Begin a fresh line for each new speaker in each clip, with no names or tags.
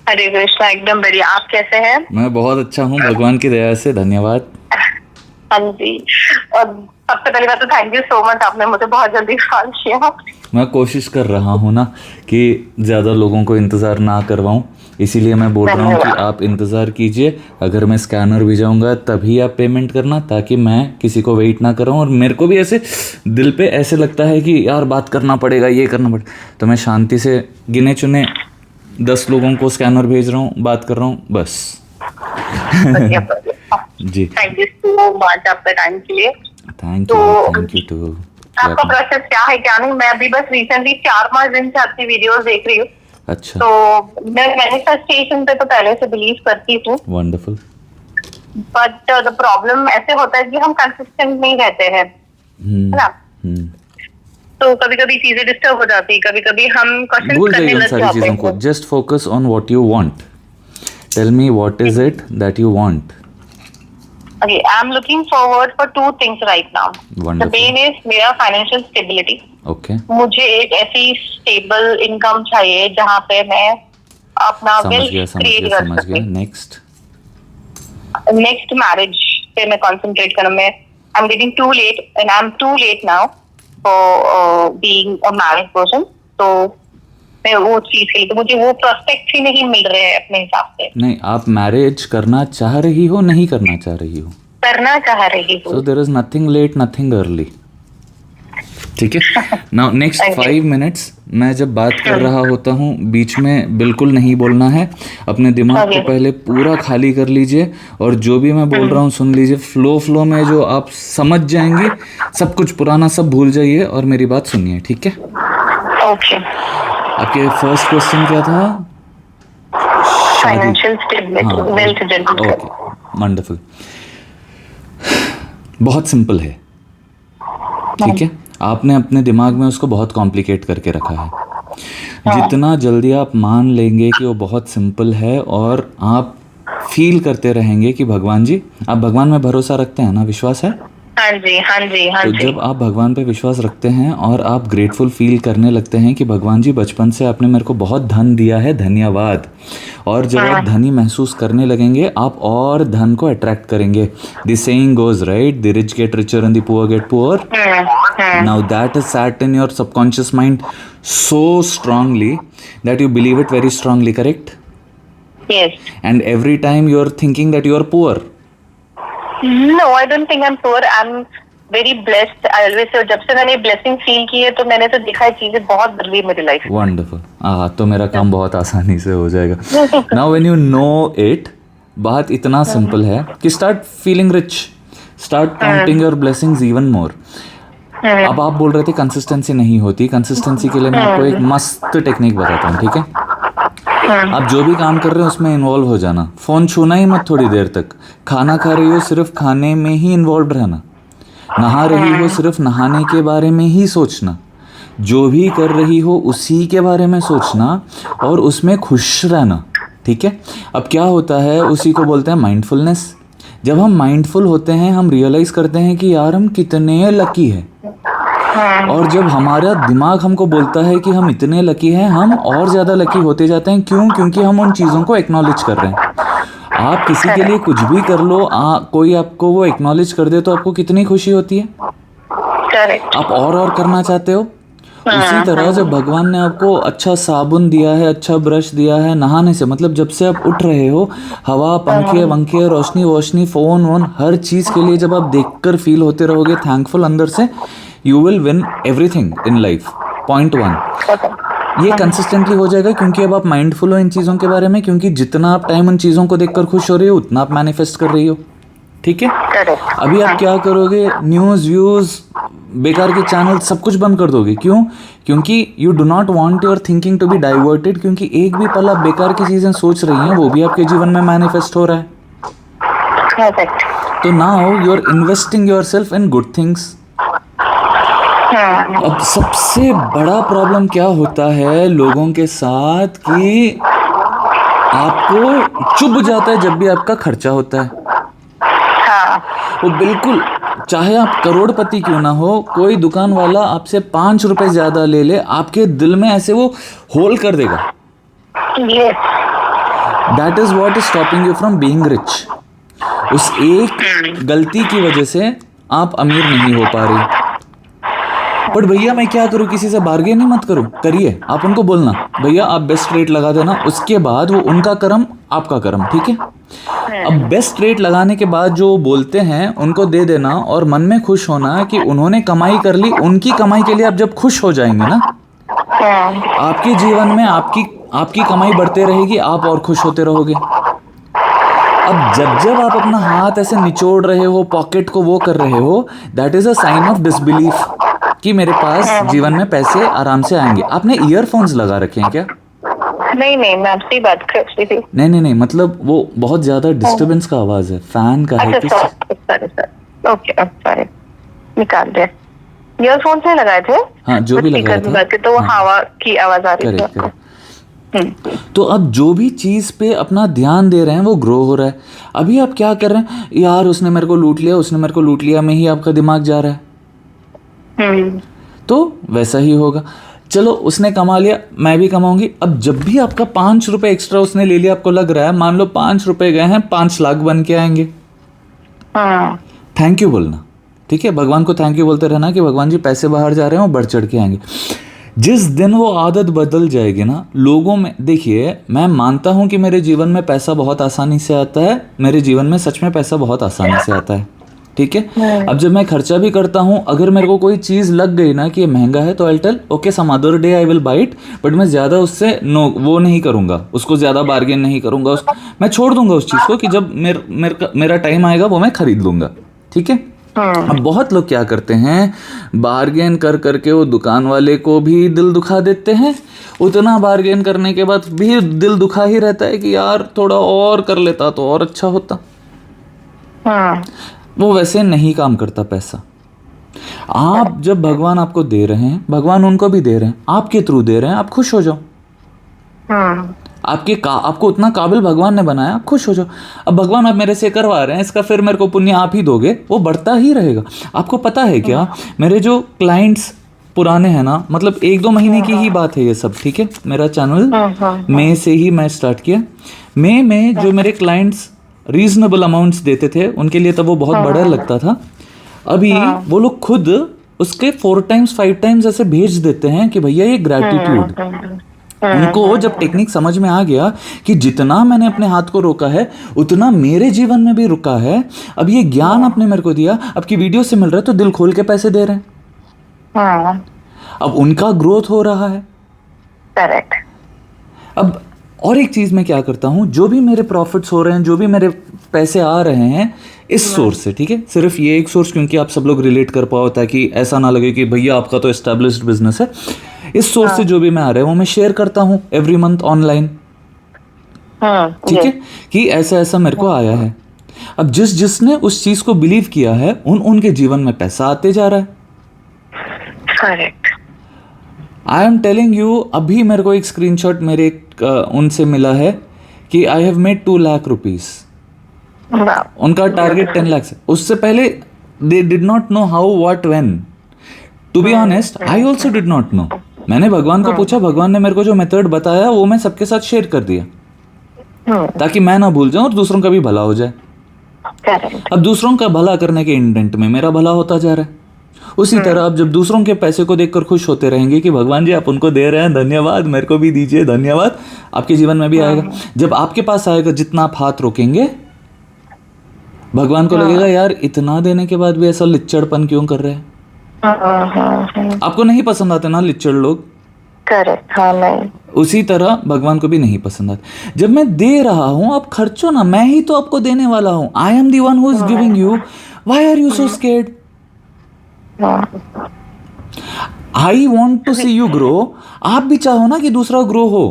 हरे कृष्णा, एकदम बढ़िया। आप कैसे हैं?
मैं बहुत अच्छा हूँ, भगवान की दया से, धन्यवाद।
हाँ जी। और सबसे पहली बात तो थैंक यू सो मच, आपने मुझे बहुत जल्दी कॉल किया।
मैं कोशिश कर रहा हूँ ना कि ज़्यादा लोगों को इंतज़ार ना करवाऊँ, इसीलिए मैं बोल रहा हूँ कि
धन्यवाद।
आप इंतज़ार कीजिए। अगर मैं स्कैनर भी जाऊँगा तभी आप पेमेंट करना, ताकि मैं किसी को वेट ना कराऊँ। और मेरे को भी ऐसे दिल पे ऐसे लगता है कि यार बात करना पड़ेगा, ये करना पड़ेगा, तो मैं शांति से गिने चुने 10 लोगों को स्कैनर भेज रहा हूँ, बात कर रहा हूँ, बस।
बढ़िया बढ़िया।
जी।
थैंक यू सो मच आपका टाइम के लिए।
थैंक
तो
यू, थैंक यू टू। कि
आपका
आपने।
प्रोसेस क्या है क्या नहीं, मैं अभी बस रिसेंटली 4-5 दिन से आपकी वीडियोस देख रही हूँ।
अच्छा।
तो मैं मैनिफेस्टेशन पे तो पहले से बिलीव करती हूँ,
वंडरफुल।
बट द प्रॉब्लम ऐसे होता है कि हम कंसिस्टेंट नहीं रहते हैं, है
हम्म।
ना।
हम्म।
तो कभी कभी चीजें डिस्टर्ब हो जाती है, कभी कभी हम क्वेश्चन
भूल जाइए
करने
उन
लग
सारी
जाते
चीज़ों को,
हैं।
Just focus on what you want. Tell me what is it that you want.
Okay, I'm looking forward for two things right now. The
wonderful.
main is मेरा फाइनेंशियल स्टेबिलिटी।
ओके।
मुझे एक ऐसी स्टेबल इनकम चाहिए जहाँ पे मैं अपना
समझ गया,
वेल्थ
समझ गया,
क्रिएट कर
समझ गया।
सके।
नेक्स्ट।
नेक्स्ट मैरिज पे मैं कंसंट्रेट करूँ। मैं I am getting too late and I am too late now for being a married person. तो मैं वो चीज के लिए, तो मुझे वो प्रोस्पेक्ट ही नहीं मिल रहे हैं अपने हिसाब से।
नहीं, आप मैरिज करना चाह रही हो, नहीं करना चाह रही हो?
करना चाह रही
सो
हूँ।
There is nothing late, nothing early. ठीक है। Now next
thank you.
5 minutes मैं जब बात कर रहा होता हूँ, बीच में बिल्कुल नहीं बोलना है। अपने दिमाग को
ओके।
पहले पूरा खाली कर लीजिए, और जो भी मैं बोल रहा हूँ सुन लीजिए। फ्लो फ्लो में जो आप समझ जाएंगी, सब कुछ पुराना सब भूल जाइए और मेरी बात सुनिए, ठीक है?
ओके।
आपके फर्स्ट क्वेश्चन क्या था? शादी।
फाइनेंशियल स्टेबिलिटी,
हाँ।
Wealth generate
okay.
करना।
वंडरफुल। बहुत सिंपल है, ठीक है? आपने अपने दिमाग में उसको बहुत कॉम्प्लिकेट करके रखा है। जितना जल्दी आप मान लेंगे कि वो बहुत सिंपल है, और आप फील करते रहेंगे कि भगवान जी, आप भगवान में भरोसा रखते हैं ना, विश्वास है?
हाँ जी, हाँ जी, हाँ
तो
जी।
जब आप भगवान पे विश्वास रखते हैं और आप ग्रेटफुल फील करने लगते हैं कि भगवान जी बचपन से आपने मेरे को बहुत धन दिया है, धन्यवाद। और जब आप धनी महसूस करने लगेंगे, आप और धन को अट्रैक्ट करेंगे। The saying goes right, the rich get richer and the poor get poor. Now that is sat in your subconscious mind so strongly that you believe it very strongly, correct?
Yes.
And every time you are thinking that you are poor.
No, I don't think I'm poor. I'm very blessed. I always say, जब से मैंने blessing feel की है तो मैंने तो देखा है चीजें बहुत बदली मेरी लाइफ में।
वंडरफुल। तो मेरा काम बहुत आसानी से हो जाएगा। Now when you know it, बात इतना सिंपल है कि start feeling rich, start counting your blessings even more. अब आप बोल रहे थे कंसिस्टेंसी नहीं होती। कंसिस्टेंसी के लिए मैं आपको एक मस्त टेक्निक बताता हूँ, ठीक है? आप जो भी काम कर रहे हो उसमें इन्वॉल्व हो जाना। फ़ोन छूना ही मत थोड़ी देर तक। खाना खा रही हो, सिर्फ खाने में ही इन्वॉल्व रहना। नहा रही हो, सिर्फ नहाने के बारे में ही सोचना। जो भी कर रही हो उसी के बारे में सोचना, और उसमें खुश रहना, ठीक है? अब क्या होता है, उसी को बोलते हैं माइंडफुलनेस। जब हम माइंडफुल होते हैं, हम रियलाइज़ करते हैं कि यार हम कितने लकी हैं। और जब हमारा दिमाग हमको बोलता है कि हम इतने लकी हैं, हम और ज़्यादा लकी होते जाते हैं। क्यों? क्योंकि हम उन चीज़ों को एक्नॉलेज कर रहे हैं। आप किसी के लिए कुछ भी कर लो, कोई आपको वो एक्नॉलेज कर दे तो आपको कितनी खुशी होती है।
करेक्ट।
आप और करना चाहते हो। उसी तरह जब भगवान ने आपको अच्छा साबुन दिया है, अच्छा ब्रश दिया है, नहाने से मतलब जब से आप उठ रहे हो, हवा, पंखे वंखे, रोशनी वोशनी, फ़ोन वोन, हर चीज़ के लिए जब आप देखकर फील होते रहोगे थैंकफुल अंदर से, you will win everything in life. Point 1, ये कंसिस्टेंटली हो जाएगा क्योंकि अब आप माइंडफुल हो इन चीज़ों के बारे में। क्योंकि जितना आप टाइम उन चीज़ों को देखकर खुश हो रही हो, उतना आप मैनिफेस्ट कर रही हो, ठीक है? अभी आप क्या करोगे? न्यूज़ व्यूज़, बेकार के चैनल सब कुछ बंद कर दोगे। क्यों? क्योंकि you do not want your thinking to be diverted. क्योंकि एक भी पल आप बेकार की चीज़ें सोच रही हैं, वो भी आपके जीवन में मैनिफेस्ट हो रहा है। तो now you are investing yourself in good things. अब सबसे बड़ा प्रॉब्लम क्या होता है लोगों के साथ कि आपको चुभ जाता है जब भी आपका खर्चा होता है। वो बिल्कुल, चाहे आप करोड़पति क्यों ना हो, कोई दुकान वाला आपसे 5 रुपए ज्यादा ले ले, आपके दिल में ऐसे वो होल कर देगा। That is what is stopping you from being rich. उस एक गलती की वजह से आप अमीर नहीं हो पा रही. बट भैया मैं क्या करूँ, किसी से बार्गेन ही मत करूँ. करिए, आप उनको बोलना भैया आप बेस्ट रेट लगा देना, उसके बाद वो उनका कर्म आपका कर्म, ठीक है. अब बेस्ट रेट लगाने के बाद जो बोलते हैं उनको दे देना और मन में खुश होना कि उन्होंने कमाई कर ली. उनकी कमाई के लिए आप जब खुश हो जाएंगे ना, आपके जीवन में आपकी कमाई बढ़ते रहेगी, आप और खुश होते रहोगे. अब जब आप अपना हाथ ऐसे निचोड़ रहे हो, पॉकेट को वो कर रहे हो, that is a sign of disbelief कि मेरे पास जीवन में पैसे आराम से आएंगे. आपने ईयरफोन्स लगा रखे हैं क्या?
नहीं, मैं आपसे ही बात कर रही थी.
नहीं, मतलब वो बहुत ज्यादा डिस्टरबेंस का आवाज है, फैन का है.
अच्छा, सॉरी. ओके, सॉरी, निकाल दे. ईयरफोन से लगाए थे?
हाँ, जो भी लगाया था.
तो वो हवा की आवाज आ रही थी.
तो अब जो भी चीज पे अपना ध्यान दे रहे हैं वो ग्रो हो रहा है. अभी आप क्या कर रहे हैं, यार उसने मेरे को लूट लिया में ही आपका दिमाग जा रहा है. तो वैसा ही होगा. चलो उसने कमा लिया, मैं भी कमाऊंगी. अब जब भी आपका 5 रुपए एक्स्ट्रा उसने ले लिया, आपको लग रहा है, मान लो 5 रुपए गए हैं, 5 लाख बन के आएंगे. थैंक यू बोलना, ठीक है. भगवान को थैंक यू बोलते रहना कि भगवान जी पैसे बाहर जा रहे हैं, वो बढ़ चढ़ के आएंगे. जिस दिन वो आदत बदल जाएगी ना लोगों में, देखिए मैं मानता हूं कि मेरे जीवन में पैसा बहुत आसानी से आता है. मेरे जीवन में सच में पैसा बहुत आसानी से आता है, ठीक है. अब जब मैं खर्चा भी करता हूं, अगर मेरे को कोई चीज़ लग गई ना कि ये महंगा है, तो I tell okay some other day I will buy it. But मैं ज़्यादा उससे वो नहीं करूँगा, उसको ज़्यादा बार्गेन नहीं करूँगा. मैं छोड़ दूंगा उस चीज़ को कि जब मेरा टाइम आएगा वो मैं खरीद लूँगा, ठीक है. अब बहुत लोग क्या करते हैं, बार्गेन कर करके वो दुकान वाले को भी दिल दुखा देते हैं. उतना बार्गेन करने के बाद भी दिल दुखा ही रहता है कि यार थोड़ा और कर लेता तो और अच्छा होता. वो वैसे नहीं काम करता पैसा. आप जब भगवान आपको दे रहे हैं, भगवान उनको भी दे रहे हैं, आपके थ्रू दे रहे हैं, आप खुश हो जाओ. आपको उतना काबिल भगवान ने बनाया, आप खुश हो जाओ. अब भगवान आप मेरे से करवा रहे हैं, इसका फिर मेरे को पुण्य आप ही दोगे, वो बढ़ता ही रहेगा. आपको पता है क्या, मेरे जो क्लाइंट्स पुराने हैं ना, मतलब 1-2 महीने की ही बात है ये सब, ठीक है. मेरा चैनल मई से ही मैं स्टार्ट किया. मई में जो मेरे क्लाइंट्स रीजनेबल अमाउंट्स देते थे, उनके लिए तब वो बहुत बड़ा लगता था. अभी वो लोग खुद उसके 4 टाइम्स 5 टाइम्स ऐसे भेज देते हैं कि भैया ये ग्रैटिट्यूड. उनको जब टेक्निक समझ में आ गया कि जितना मैंने अपने हाथ को रोका है उतना मेरे जीवन में भी रुका है, अब ये ज्ञान आपने मेरे को दिया, अब की वीडियो से मिल रहा है, तो दिल खोल के पैसे दे रहे हैं. अब उनका ग्रोथ हो रहा है.
करेक्ट.
अब और एक चीज़ मैं क्या करता हूँ, जो भी मेरे प्रॉफिट्स हो रहे हैं, जो भी मेरे पैसे आ रहे हैं इस सोर्स से, ठीक है, सिर्फ ये एक सोर्स, क्योंकि आप सब लोग रिलेट कर पाओ, ताकि ऐसा ना लगे कि भैया आपका तो एस्टेब्लिश्ड बिजनेस है. इस सोर्स से जो भी मैं आ रहा है वो मैं शेयर करता हूँ एवरी मंथ ऑनलाइन, ठीक है, कि ऐसा ऐसा मेरे को आया है. अब जिसने उस चीज़ को बिलीव किया है, उनके जीवन में पैसा आते जा रहा है.
Correct.
I am telling you, अभी मेरे को एक स्क्रीनशॉट मेरे उनसे मिला है कि I have made 2 lakh rupees. उनका टारगेट 10 लाख है. उससे पहले they did not know how what when. To be honest I also did not know. मैंने भगवान को पूछा, भगवान ने मेरे को जो मेथड बताया वो मैं सबके साथ शेयर कर दिया, ताकि मैं ना भूल जाऊं और दूसरों का भी भला हो जाए. अब दूसरों का भला करने के इंटेंट में मेरा भला होता जा रहा है. उसी तरह आप जब दूसरों के पैसे को देखकर खुश होते रहेंगे कि भगवान जी आप उनको दे रहे हैं, धन्यवाद, मेरे को भी दीजिए, धन्यवाद, आपके जीवन में भी आएगा. जब आपके पास आएगा, जितना आप हाथ रोकेंगे, भगवान को लगेगा यार इतना देने के बाद भी ऐसा लिच्चड़पन क्यों कर रहे हैं. आपको नहीं पसंद आते ना लिच्चड़ लोग.
करेक्ट. हाँ, नहीं.
उसी तरह भगवान को भी नहीं पसंद आते. जब मैं दे रहा हूं, आप खर्चो ना, मैं ही तो आपको देने वाला हूं. I am the one who is giving you. Why are you so scared? I want to see you grow. आप भी चाहो ना कि दूसरा ग्रो हो.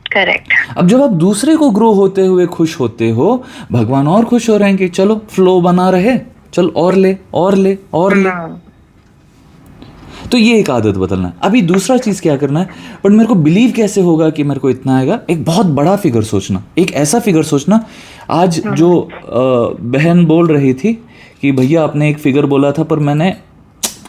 करेक्ट.
अब जब आप दूसरे को ग्रो होते हुए खुश होते हो, भगवान और खुश हो रहे हैं कि चलो फ्लो बना रहे, चल और ले और ले और ले. तो ये एक आदत बदलना है. अभी दूसरा चीज क्या करना है, बट मेरे को बिलीव कैसे होगा कि मेरे को इतना आएगा. एक बहुत बड़ा फिगर सोचना, एक ऐसा फिगर सोचना. आज जो बहन बोल रही थी कि भैया आपने एक फिगर बोला था पर मैंने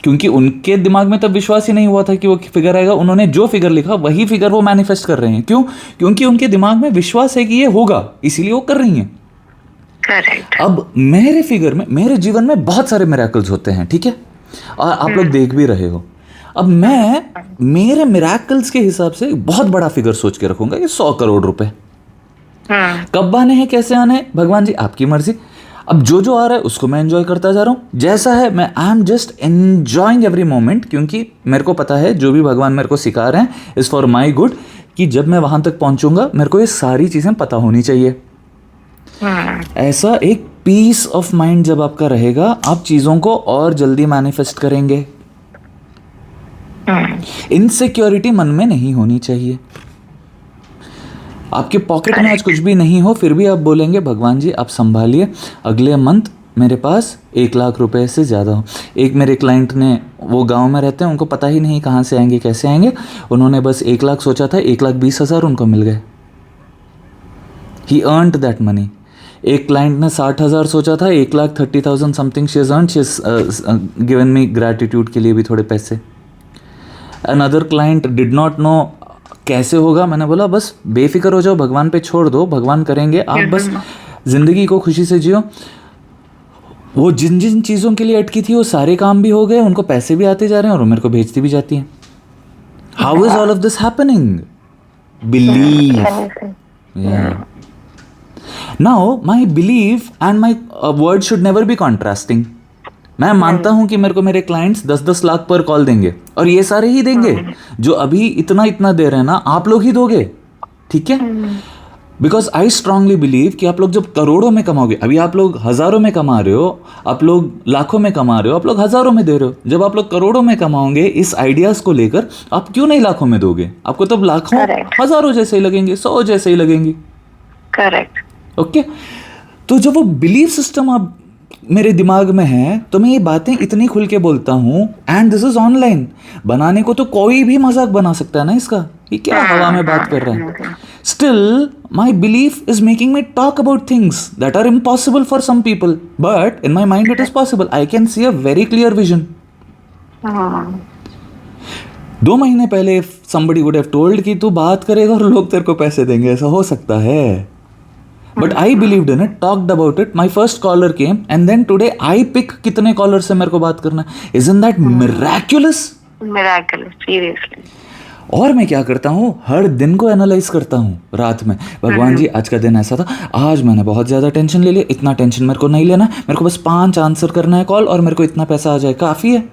क्योंकि उनके दिमाग में तब विश्वास ही नहीं हुआ था कि वो फिगर आएगा। उन्होंने जो फिगर लिखा वही फिगर वो मैनिफेस्ट कर रहे हैं। क्यों? क्योंकि उनके दिमाग में विश्वास है कि ये होगा, इसीलिए वो कर रही हैं।
करेक्ट।
अब मेरे फिगर में, मेरे जीवन में बहुत सारे मिरेकल्स होते हैं, ठीक है, और आप लोग देख भी रहे हो। अब मैं मेरे मिरेकल्स के हिसाब से बहुत बड़ा फिगर सोच के रखूंगा, ये 100 करोड़ रुपए। कब आने हैं, कैसे आने हैं, भगवान जी आपकी मर्जी। अब जो आ रहा है उसको मैं एंजॉय करता जा रहा हूँ, जैसा है मैं I am just enjoying every moment, क्योंकि मेरे को पता है जो भी भगवान मेरे को सिखा रहे हैं इज़ फॉर माई गुड, कि जब मैं वहां तक पहुंचूंगा मेरे को ये सारी चीज़ें पता होनी चाहिए। ऐसा एक पीस ऑफ माइंड जब आपका रहेगा, आप चीज़ों को और जल्दी मैनिफेस्ट करेंगे। इनसिक्योरिटी मन में नहीं होनी चाहिए। आपके पॉकेट में आज कुछ भी नहीं हो, फिर भी आप बोलेंगे भगवान जी आप संभालिए, अगले मंथ मेरे पास 1 लाख रुपए से ज़्यादा हो। एक मेरे क्लाइंट ने, वो गांव में रहते हैं, उनको पता ही नहीं कहाँ से आएंगे कैसे आएंगे, उन्होंने बस 1 लाख सोचा था, 1,20,000 उनको मिल गए। He earned that money. एक क्लाइंट ने 60,000 सोचा था, 1,30,000 something she earn, she given me gratitude के लिए भी थोड़े पैसे। Another client did not no कैसे होगा, मैंने बोला बस बेफिक्र हो जाओ, भगवान पे छोड़ दो, भगवान करेंगे, आप बस जिंदगी को खुशी से जियो। वो जिन जिन चीज़ों के लिए अटकी थी वो सारे काम भी हो गए, उनको पैसे भी आते जा रहे हैं और मेरे को भेजती भी जाती हैं। How is all of this happening? Believe. Now my believe and my word should never be contrasting. मैं मानता हूं कि मेरे को मेरे क्लाइंट्स 10-10 लाख पर कॉल देंगे, और ये सारे ही देंगे जो अभी इतना इतना दे रहे हैं ना, आप लोग ही दोगे, ठीक है? बिकॉज आई स्ट्रांगली बिलीव कि आप लोग जब करोड़ों में कमाओगे, अभी आप लोग हजारों में कमा रहे हो, आप लोग लाखों में कमा रहे हो, आप लोग हजारों में दे रहे हो, जब आप लोग करोड़ों में कमाओगे इस आइडियाज को लेकर, आप क्यों नहीं लाखों में दोगे? आपको तब लाखों हजारों जैसे ही लगेंगे, 100 जैसे ही लगेंगे।
करेक्ट।
ओके, तो जब वो बिलीफ सिस्टम आप मेरे दिमाग में है, तो मैं ये बातें इतनी खुल के बोलता हूँ, एंड दिस इज ऑनलाइन। बनाने को तो कोई भी मजाक बना सकता है ना इसका, ये क्या हवा में बात कर रहा है। Still my belief is making me talk about things that are impossible for some people, but in my mind it is possible. I can see a very clear vision. 2 महीने पहले somebody would have told कि तू बात करेगा और लोग तेरे को पैसे देंगे, ऐसा हो सकता है। But I believed in it, talked about it. My first caller came, and then today I pick कितने कॉलर से मेरे को बात करना है। Isn't that miraculous?
Miraculous, seriously.
और मैं क्या करता हूँ, हर दिन को एनालाइज करता हूँ रात में। भगवान जी आज का दिन ऐसा था, आज मैंने बहुत ज़्यादा टेंशन ले लिया, इतना टेंशन मेरे को नहीं लेना, मेरे को बस 5 आंसर करना है कॉल और मेरे को इतना पैसा आ जाए, काफ़ी है।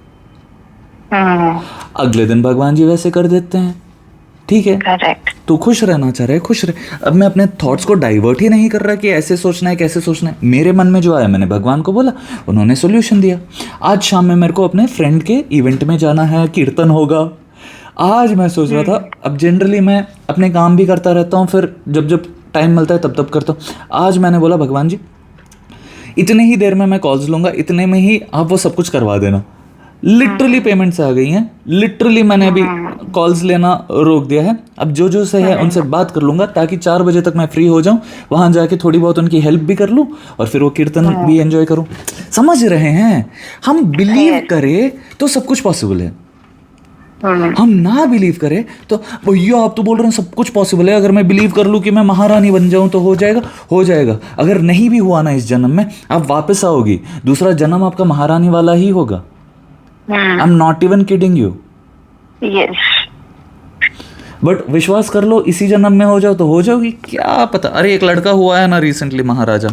अगले दिन भगवान जी वैसे कर देते हैं, ठीक है?
करेक्ट।
तो खुश रहना चाह रहे, खुश रहे। अब मैं अपने थॉट्स को डाइवर्ट ही नहीं कर रहा कि ऐसे सोचना है, कैसे सोचना है। मेरे मन में जो आया मैंने भगवान को बोला, उन्होंने सॉल्यूशन दिया। आज शाम में मेरे को अपने फ्रेंड के इवेंट में जाना है, कीर्तन होगा। आज मैं सोच रहा था, अब जनरली मैं अपने काम भी करता रहता हूँ, फिर जब जब टाइम मिलता है तब तब करता हूँ। आज मैंने बोला भगवान जी इतने ही देर में मैं कॉल्स लूँगा, इतने में ही आप वो सब कुछ करवा देना। लिटरली पेमेंट्स आ गई हैं, लिटरली मैंने अभी कॉल्स लेना रोक दिया है। अब जो से है उनसे बात कर लूँगा, ताकि 4 बजे तक मैं फ्री हो जाऊँ, वहाँ जाके थोड़ी बहुत उनकी हेल्प भी कर लूँ और फिर वो कीर्तन भी एंजॉय करूँ। समझ रहे हैं? हम बिलीव करें तो सब कुछ पॉसिबल है, हम ना बिलीव करें तो भैया आप तो बोल रहे हैं सब कुछ पॉसिबल है, अगर मैं बिलीव कर लूँ कि मैं महारानी बन जाऊँ तो हो जाएगा, हो जाएगा। अगर नहीं भी हुआ ना इस जन्म में, आप वापस आओगी, दूसरा जन्म आपका महारानी वाला ही होगा। I'm not even kidding you.
Yes.
But विश्वास कर लो, इसी जन्म में हो जाओ तो हो जाओगी, क्या पता। अरे एक लड़का हुआ है ना रिसेंटली, महाराजा,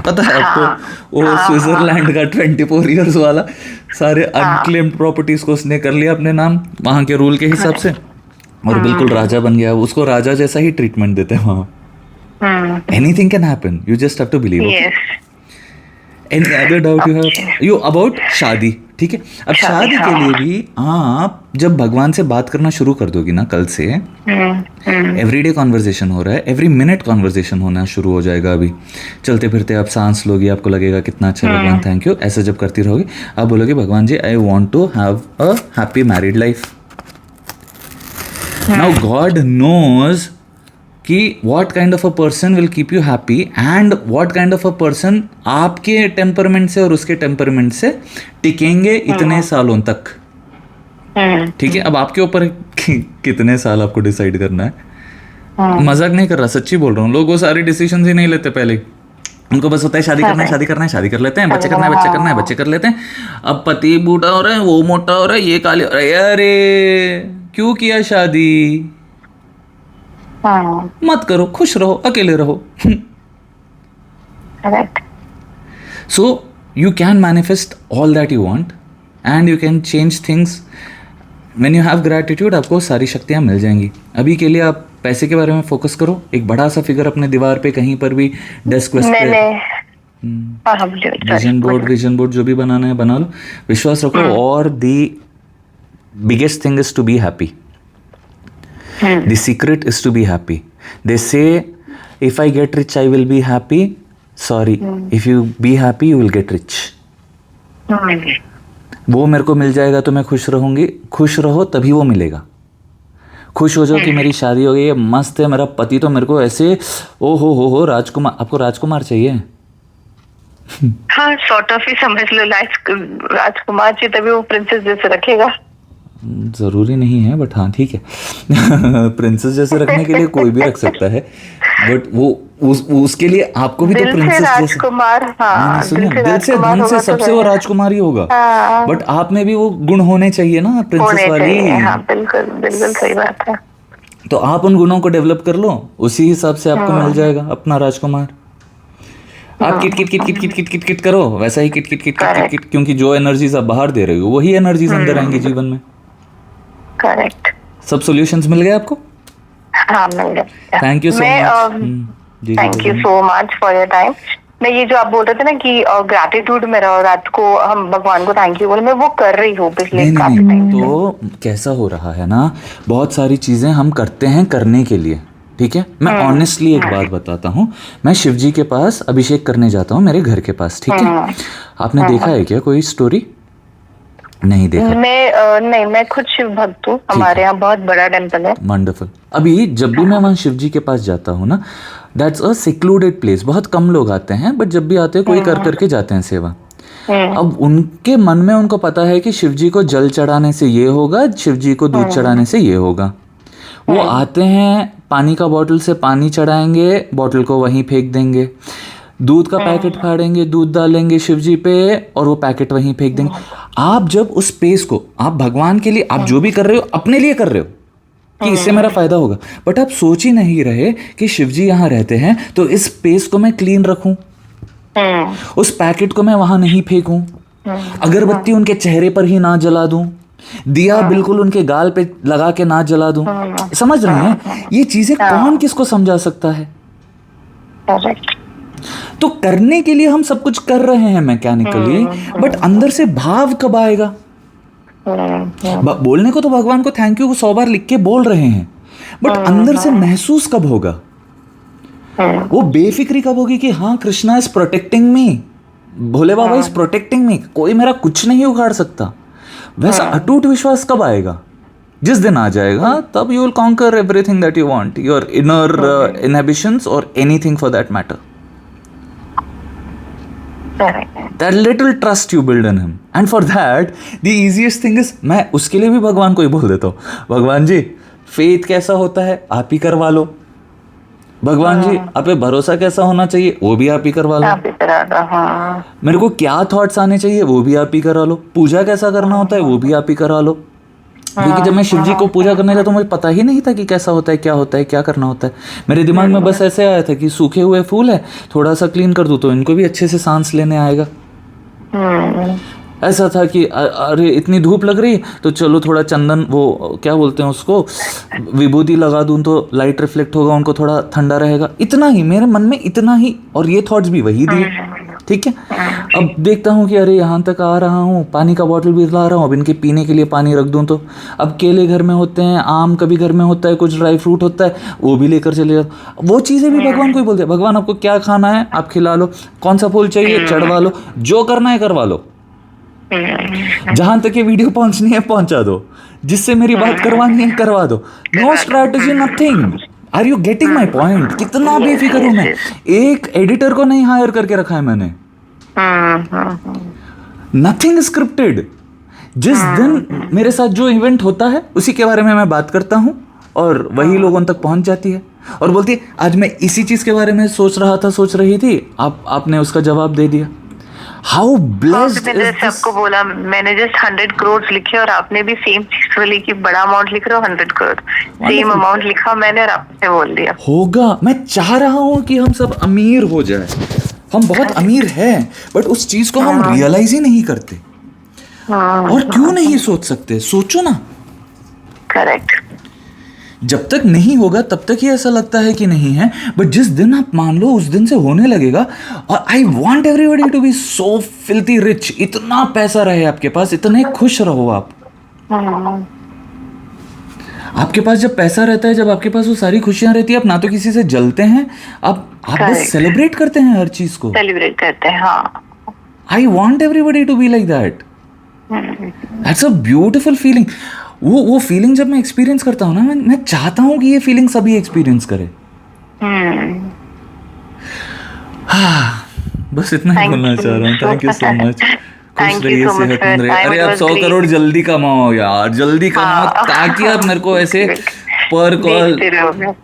पता है आपको? वो स्विट्जरलैंड का 24 इयर्स वाला, सारे अनक्लेम्ड प्रॉपर्टीज को उसने कर लिया अपने नाम वहाँ के रूल के हिसाब से, और बिल्कुल राजा बन गया। उसको राजा जैसा ही ट्रीटमेंट देते हैं वहाँ। Anything can happen, you just have to believe. Any other doubt you have? You about शादी, ठीक है? अब शादी के लिए भी आप जब भगवान से बात करना शुरू कर दोगी ना, कल से एवरीडे कॉन्वर्जेशन हो रहा है, एवरी मिनट कॉन्वर्जेशन होना शुरू हो जाएगा। अभी चलते फिरते आप सांस लोगी, आपको लगेगा कितना अच्छा भगवान, थैंक यू। ऐसा जब करती रहोगी, आप बोलोगे भगवान जी I want to have a happy married life. Now God knows कि what kind of a person will keep you happy and what kind of a person आपके टेम्परमेंट से और उसके टेम्परमेंट से टिकेंगे इतने सालों तक। ठीक है, अब आपके ऊपर है कि कितने साल आपको डिसाइड करना है. मजाक नहीं कर रहा, सच्ची बोल रहा हूँ. लोग वो सारे डिसीजन ही नहीं लेते पहले. उनको बस होता है शादी करना है, शादी करना है, शादी कर लेते हैं, बच्चे करना है, बच्चे करना है, बच्चे कर लेते हैं. अब पति बूढ़ा हो रहा है, वो मोटा हो रहा है, ये काले हो रहा है. अरे क्यों किया शादी? मत करो, खुश रहो, अकेले रहो. So you can manifest all that you want and you can change things. When you have gratitude, आपको सारी शक्तियाँ मिल जाएंगी. अभी के लिए आप पैसे के बारे में फोकस करो. एक बड़ा सा फिगर अपने दीवार पे कहीं पर भी डेस्क वेस्क पे, विजन बोर्ड जो भी बनाना है बना लो. विश्वास रखो. और the biggest thing is to be happy. The secret is to be happy. They say if I get rich I will be happy. Sorry, if you be happy you will get rich. वो मेरे को मिल जाएगा तो मैं खुश रहूंगी. खुश रहो तभी वो मिलेगा. खुश हो जाओ कि मेरी शादी हो गई है, मस्त है, मेरा पति तो मेरे को ऐसे ओ हो राजकुमार. आपको राजकुमार चाहिए?
हाँ, सॉर्ट ऑफ ही समझ लो. राजकुमार जी तभी वो प्रिंसेस जैसे रखेगा.
जरूरी नहीं है, बट हाँ ठीक है. प्रिंसेस जैसे रखने के लिए कोई भी रख सकता है, बट वो उसके लिए आपको भी तो प्रिंसेस जैसे
राजकुमार. हाँ,
दिल से धन से सबसे वो राजकुमार ही होगा. बट आप में भी वो गुण होने चाहिए ना, प्रिंसेस वाली.
हाँ, बिल्कुल बिल्कुल सही बात है.
तो आप उन गुणों को डेवलप कर लो, उसी हिसाब से आपको मिल जाएगा अपना राजकुमार. आप किट किट किट किट किट किट किट किट करो, वैसा ही किट किट किट किट किट, क्योंकि जो एनर्जीज आप बाहर दे रहे हो वही एनर्जीज अंदर आएंगे जीवन में.
करेक्ट.
सब सॉल्यूशंस मिल गए आपको?
हाँ, मिल गए.
Thank you so much.
Thank you so much for your time. मैं ये जो आप बोल रहे थे ना कि ग्रैटिट्यूड मेरा, रात को हम भगवान को थैंक यू बोले, मैं वो कर रही हूँ पिछले काफी टाइम से.
तो कैसा हो रहा है ना, बहुत सारी चीजें हम करते हैं करने के लिए. ठीक है, मैं ऑनेस्टली एक बात बताता हूँ. मैं शिव जी के पास अभिषेक करने जाता हूँ मेरे घर के पास. ठीक है, आपने देखा है क्या कोई स्टोरी? नहीं देखा.
मैं खुद शिव भक्त हूँ. हमारे यहाँ बहुत बड़ा टेम्पल है.
वंडरफुल. अभी जब भी मैं वहाँ शिव जी के पास जाता हूँ ना, दैट्स अ सेक्लूडेड प्लेस. बहुत कम लोग आते हैं, बट जब भी आते हैं कोई कर करके जाते हैं सेवा. अब उनके मन में उनको पता है कि शिव जी को जल चढ़ाने से ये होगा, शिव जी को दूध चढ़ाने से ये होगा. वो आते हैं, पानी का बॉटल से पानी चढ़ाएंगे, बॉटल को वहीं फेंक देंगे. दूध का पैकेट फाड़ेंगे, दूध डालेंगे शिव जी पे, और वो पैकेट वहीं फेंक देंगे. आप जब उस स्पेस को, आप भगवान के लिए, आप जो भी कर रहे हो अपने लिए कर रहे हो कि इससे मेरा फायदा होगा, बट आप सोच ही नहीं रहे कि शिव जी यहाँ रहते हैं तो इस स्पेस को मैं क्लीन रखूं, उस पैकेट को मैं वहां नहीं फेंकूं, अगरबत्ती उनके चेहरे पर ही ना जला दूं, दिया बिल्कुल उनके गाल पे लगा के ना जला दूं. समझ रहे हैं? ये चीजें कौन किसको समझा सकता है? तो करने के लिए हम सब कुछ कर रहे हैं मैकेनिकली, बट अंदर से भाव कब आएगा? बोलने को तो भगवान को थैंक यू 100 बार लिख के बोल रहे हैं, बट अंदर से महसूस कब होगा? वो बेफिक्री कब होगी कि हाँ Krishna is protecting me, Bhole Baba is protecting मी, कोई मेरा कुछ नहीं उखाड़ सकता. वैसा अटूट विश्वास कब आएगा? जिस दिन आ जाएगा तब you will conquer everything that you want, your inner inhibitions और anything for that matter. That little trust you build in him, and for that the easiest thing is, मैं उसके लिए भी भगवान को ही बोल देता हूँ, भगवान जी फेथ कैसा होता है आप ही करवा लो. भगवान जी आप पे भरोसा कैसा होना चाहिए वो भी आप ही करवा लो. मेरे को क्या थॉट्स आने चाहिए वो भी आप ही करा लो. पूजा कैसा करना होता है वो भी आप ही करा लो. क्योंकि जब मैं शिव जी को पूजा करने जाता हूँ मुझे पता ही नहीं था कि कैसा होता है, क्या होता है, क्या करना होता है. मेरे दिमाग में बस ऐसे आया था कि सूखे हुए फूल है, थोड़ा सा क्लीन कर दूँ तो इनको भी अच्छे से सांस लेने आएगा. ऐसा था कि अरे इतनी धूप लग रही तो चलो थोड़ा चंदन, वो क्या बोलते हैं उसको, विभूति लगा दूं तो लाइट रिफ्लेक्ट होगा, उनको थोड़ा ठंडा रहेगा. इतना ही मेरे मन में, इतना ही. और ये थॉट्स भी वही दिए. ठीक है, अब देखता हूँ कि अरे यहाँ तक आ रहा हूँ, पानी का बॉटल भी ला रहा हूँ, अब इनके पीने के लिए पानी रख दूँ तो. अब केले घर में होते हैं, आम कभी घर में होता है, कुछ ड्राई फ्रूट होता है वो भी लेकर चले जाओ. वो चीज़ें भी भगवान को ही बोलते हैं, भगवान आपको क्या खाना है आप खिला लो, कौन सा फूल चाहिए चढ़वा लो, जो करना है करवा लो, जहां तक ये वीडियो पहुंचनी है पहुंचा दो, जिससे मेरी बात करवानी है करवा दो. No strategy, nothing. Are you getting my point? कितना बेफिक्र हूं मैं. एक एडिटर को नहीं हायर करके रखा है मैंने. Nothing scripted. जिस दिन मेरे साथ जो इवेंट होता है उसी के बारे में मैं बात करता हूँ और वही लोगों तक पहुंच जाती है और बोलती है आज मैं इसी चीज के बारे में सोच रही थी, आपने उसका जवाब दे दिया। हाउ ब्लेस्ड
मैंने सबको बोला मैंने जस्ट 100 करोड़ लिखे और आपने भी सेम चीज बोली कि बड़ा अमाउंट लिख रहे हो, 100 करोड़ सेम अमाउंट लिखा मैंने और आपने बोल दिया।
होगा, मैं चाह रहा हूँ कि हम सब अमीर हो जाए, हम बहुत अमीर हैं बट उस चीज को हम रियलाइज ही नहीं करते। और क्यों नहीं सोच सकते, सोचो ना।
करेक्ट।
जब तक नहीं होगा तब तक ही ऐसा लगता है कि नहीं है, बट जिस दिन आप मान लो उस दिन से होने लगेगा। और I want everybody to be so filthy rich, इतना पैसा रहे आपके पास, इतने खुश रहो आप। आपके पास जब पैसा रहता है, जब आपके पास वो सारी खुशियां रहती है, आप ना तो किसी से जलते हैं, आप बस सेलिब्रेट करते हैं हर चीज को,
सेलिब्रेट करते हैं। हाँ,
I want everybody to be like that. That's a beautiful feeling. वो फीलिंग जब मैं एक्सपीरियंस करता हूँ ना, मैं चाहता हूँ कि ये फीलिंग सभी एक्सपीरियंस करे। हाँ, बस इतना ही बोलना चाह रहा हूँ। Thank you so much. खुश रहिए, सेहतमंद रहिए। अरे आप 100 करोड़ जल्दी कमाओ यार, जल्दी कमाओ, ताकि आप मेरे को ऐसे पर कॉल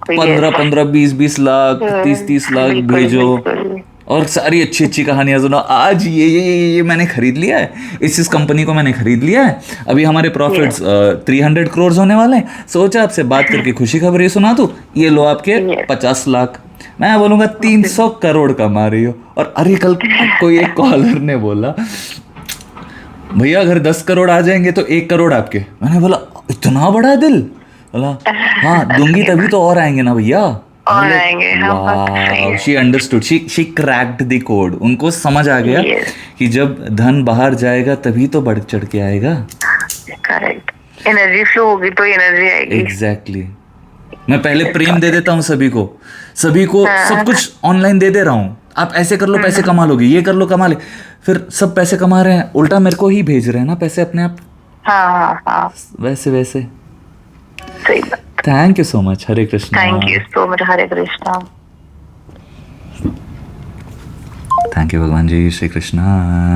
15-15, 20-20 लाख, 30-30 लाख भेजो और सारी अच्छी अच्छी कहानियां सुनो। आज ये मैंने खरीद लिया है, इस कंपनी को मैंने खरीद लिया है, अभी हमारे प्रॉफिट्स 300 करोड़ होने वाले हैं। सोचा आपसे बात करके खुशी खबर ये सुना दूं, ये लो आपके 50 लाख। मैं बोलूँगा 300 करोड़ कमा रही हो। और अरे कल कोई एक कॉलर ने बोला भैया अगर 10 करोड़ आ जाएंगे तो 1 करोड़ आपके। मैंने बोला इतना बड़ा दिल? बोला हाँ दूंगी तभी तो और आएंगे ना भैया,
और आएंगे।
She understood, she cracked the code. उनको समझ आ गया कि जब धन बाहर जाएगा तभी तो बढ़ चढ़ के आएगा।
करेक्ट, एनर्जी फ्लो होगी तो एनर्जी आएगी।
एग्जैक्टली। मैं पहले प्रेम दे देता हूँ सभी को सब कुछ ऑनलाइन दे रहा हूँ, आप ऐसे कर लो पैसे कमा लोगे, ये कर लो कमा ले। फिर सब पैसे कमा रहे हैं, उल्टा मेरे को ही भेज रहे हैं ना पैसे अपने आप।
हाँ।
वैसे thank you so much. Hare Krishna.
Thank you so much. Hare Krishna.
Thank you भगवान जी। श्री कृष्णा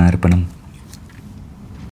अर्पणम।